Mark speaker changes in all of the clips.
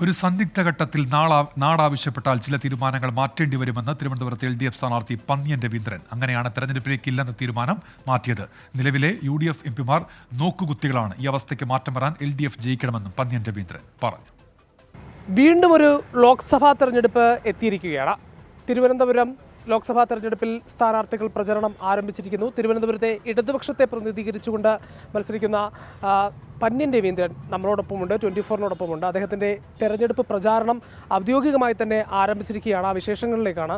Speaker 1: ഒരു സന്ദിഗ്ധ ഘട്ടത്തിൽ നാടാവശ്യപ്പെട്ടാൽ ചില തീരുമാനങ്ങൾ മാറ്റേണ്ടി വരുമെന്ന് തിരുവനന്തപുരത്ത് LDF സ്ഥാനാർത്ഥി പന്ന്യൻ രവീന്ദ്രൻ. അങ്ങനെയാണ് തെരഞ്ഞെടുപ്പിലേക്കില്ലെന്ന തീരുമാനം മാറ്റിയത്. നിലവിലെ UDF MP മാർ നോക്കുകുത്തികളാണ്. ഈ അവസ്ഥയ്ക്ക് മാറ്റം വരാൻ LDF ജയിക്കണമെന്നും പന്ന്യൻ രവീന്ദ്രൻ പറഞ്ഞു.
Speaker 2: വീണ്ടും ഒരു ലോക്സഭാ തെരഞ്ഞെടുപ്പ് എത്തിയിരിക്കുകയാണ്. തിരുവനന്തപുരം ലോക്സഭാ തെരഞ്ഞെടുപ്പിൽ സ്ഥാനാർത്ഥികൾ പ്രചരണം ആരംഭിച്ചിരിക്കുന്നു. തിരുവനന്തപുരത്തെ ഇടതുപക്ഷത്തെ പ്രതിനിധീകരിച്ചുകൊണ്ട് മത്സരിക്കുന്ന പന്ന്യൻ രവീന്ദ്രൻ നമ്മളോടൊപ്പമുണ്ട്, 24-നോടൊപ്പമുണ്ട്. അദ്ദേഹത്തിൻ്റെ തെരഞ്ഞെടുപ്പ് പ്രചാരണം ഔദ്യോഗികമായി തന്നെ ആരംഭിച്ചിരിക്കുകയാണ്. ആ വിശേഷങ്ങളിലേക്കാണ്.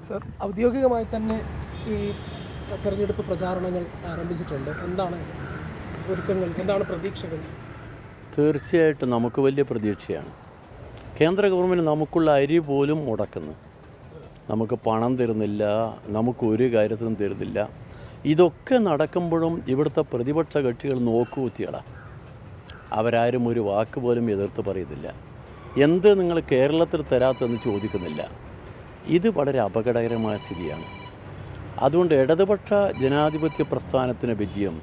Speaker 2: സർ, ഔദ്യോഗികമായി തന്നെ ഈ തെരഞ്ഞെടുപ്പ് പ്രചാരണങ്ങൾ ആരംഭിച്ചിട്ടുണ്ട്. എന്താണ് ഒരുക്കങ്ങൾ, എന്താണ് പ്രതീക്ഷകൾ?
Speaker 3: തീർച്ചയായിട്ടും നമുക്ക് വലിയ പ്രതീക്ഷയാണ്. കേന്ദ്ര ഗവൺമെൻറ് നമുക്കുള്ള അരി പോലും മുടക്കുന്നു. നമുക്ക് പണം തരുന്നില്ല, നമുക്കൊരു കാര്യത്തിനും തരുന്നില്ല. ഇതൊക്കെ നടക്കുമ്പോഴും ഇവിടുത്തെ പ്രതിപക്ഷ കക്ഷികൾ നോക്കുകുത്തികളാണ്. അവരാരും ഒരു വാക്ക് പോലും എതിർത്ത് പറയുന്നില്ല. എന്ത് നിങ്ങൾ കേരളത്തിൽ തരാത്തെന്ന് ചോദിക്കുന്നില്ല. ഇത് വളരെ അപകടകരമായ സ്ഥിതിയാണ്. അതുകൊണ്ട് ഇടതുപക്ഷ ജനാധിപത്യ പ്രസ്ഥാനത്തിന് വിജയം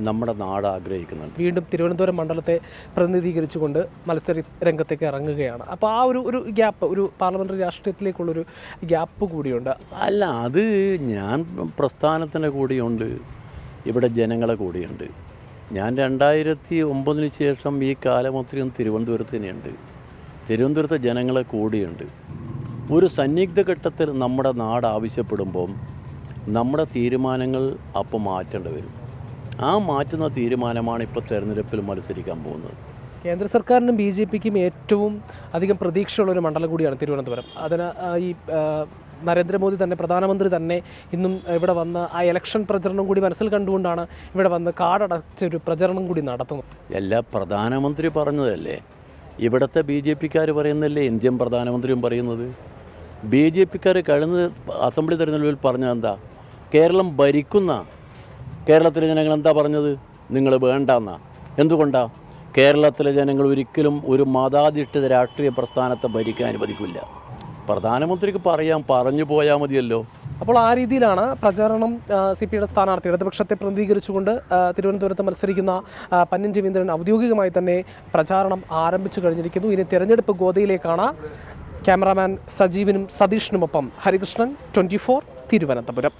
Speaker 3: നമ്മുടെ നാട് ആഗ്രഹിക്കുന്നുണ്ട്.
Speaker 2: വീണ്ടും തിരുവനന്തപുരം മണ്ഡലത്തെ പ്രതിനിധീകരിച്ചുകൊണ്ട് മത്സര രംഗത്തേക്ക് ഇറങ്ങുകയാണ്. അപ്പോൾ ആ ഒരു ഗ്യാപ്പ്, ഒരു പാർലമെൻ്ററി രാഷ്ട്രീയത്തിലേക്കുള്ളൊരു ഗ്യാപ്പ് കൂടിയുണ്ട്.
Speaker 3: അല്ല, അത് ഞാൻ പ്രസ്ഥാനത്തിൻ്റെ കൂടെയുണ്ട്, ഇവിടെ ജനങ്ങളെ കൂടെയുണ്ട്. ഞാൻ 2009 ശേഷം ഈ കാലമത്രയും തിരുവനന്തപുരത്ത് തന്നെയുണ്ട്. തിരുവനന്തപുരത്തെ ജനങ്ങളെ കൂടെയുണ്ട്. ഒരു സന്നിഗ്ധ ഘട്ടത്തിൽ നമ്മുടെ നാട് ആവശ്യപ്പെടുമ്പം നമ്മുടെ തീരുമാനങ്ങൾ അപ്പം മാറ്റേണ്ടി വരും. ആ മാറ്റുന്ന തീരുമാനമാണ് ഇപ്പോൾ തെരഞ്ഞെടുപ്പിൽ മത്സരിക്കാൻ പോകുന്നത്.
Speaker 2: കേന്ദ്ര സർക്കാരിനും BJPക്കും ഏറ്റവും അധികം പ്രതീക്ഷയുള്ളൊരു മണ്ഡലം കൂടിയാണ് തിരുവനന്തപുരം. അതിന് ഈ നരേന്ദ്രമോദി തന്നെ, പ്രധാനമന്ത്രി തന്നെ ഇന്നും ഇവിടെ വന്ന് ആ ഇലക്ഷൻ പ്രചരണം കൂടി മനസ്സിൽ കണ്ടുകൊണ്ടാണ് ഇവിടെ വന്ന് കാടടച്ചൊരു പ്രചരണം കൂടി നടത്തുന്നത്.
Speaker 3: എല്ലാ പ്രധാനമന്ത്രി പറഞ്ഞതല്ലേ, ഇവിടുത്തെ BJPക്കാർ പറയുന്നതല്ലേ ഇന്ത്യൻ പ്രധാനമന്ത്രിയും പറയുന്നത്. BJPക്കാർ കഴിഞ്ഞ അസംബ്ലി തെരഞ്ഞെടുപ്പിൽ പറഞ്ഞത് എന്താ? കേരളം ഭരിക്കുന്ന കേരളത്തിലെ ജനങ്ങൾ എന്താ പറഞ്ഞത്? നിങ്ങൾ വേണ്ടെന്നാ. എന്തുകൊണ്ടാണ്? കേരളത്തിലെ ജനങ്ങൾ ഒരിക്കലും ഒരു മതാധിഷ്ഠിത രാഷ്ട്രീയ പ്രസ്ഥാനത്തെ ഭരിക്കാൻ അനുവദിക്കില്ല. പ്രധാനമന്ത്രിക്ക് പറഞ്ഞു പോയാൽ മതിയല്ലോ.
Speaker 2: അപ്പോൾ ആ രീതിയിലാണ് പ്രചാരണം. CPയുടെ സ്ഥാനാർത്ഥി ഇടതുപക്ഷത്തെ പ്രതിനിധീകരിച്ചുകൊണ്ട് തിരുവനന്തപുരത്ത് മത്സരിക്കുന്ന പന്ന്യൻ രവീന്ദ്രൻ ഔദ്യോഗികമായി തന്നെ പ്രചാരണം ആരംഭിച്ചു കഴിഞ്ഞിരിക്കുന്നു. ഇനി തെരഞ്ഞെടുപ്പ് ഗോതയിലേക്കാണ്. ക്യാമറാമാൻ സജീവിനും സതീഷിനുമൊപ്പം ഹരികൃഷ്ണൻ, 24 തിരുവനന്തപുരം.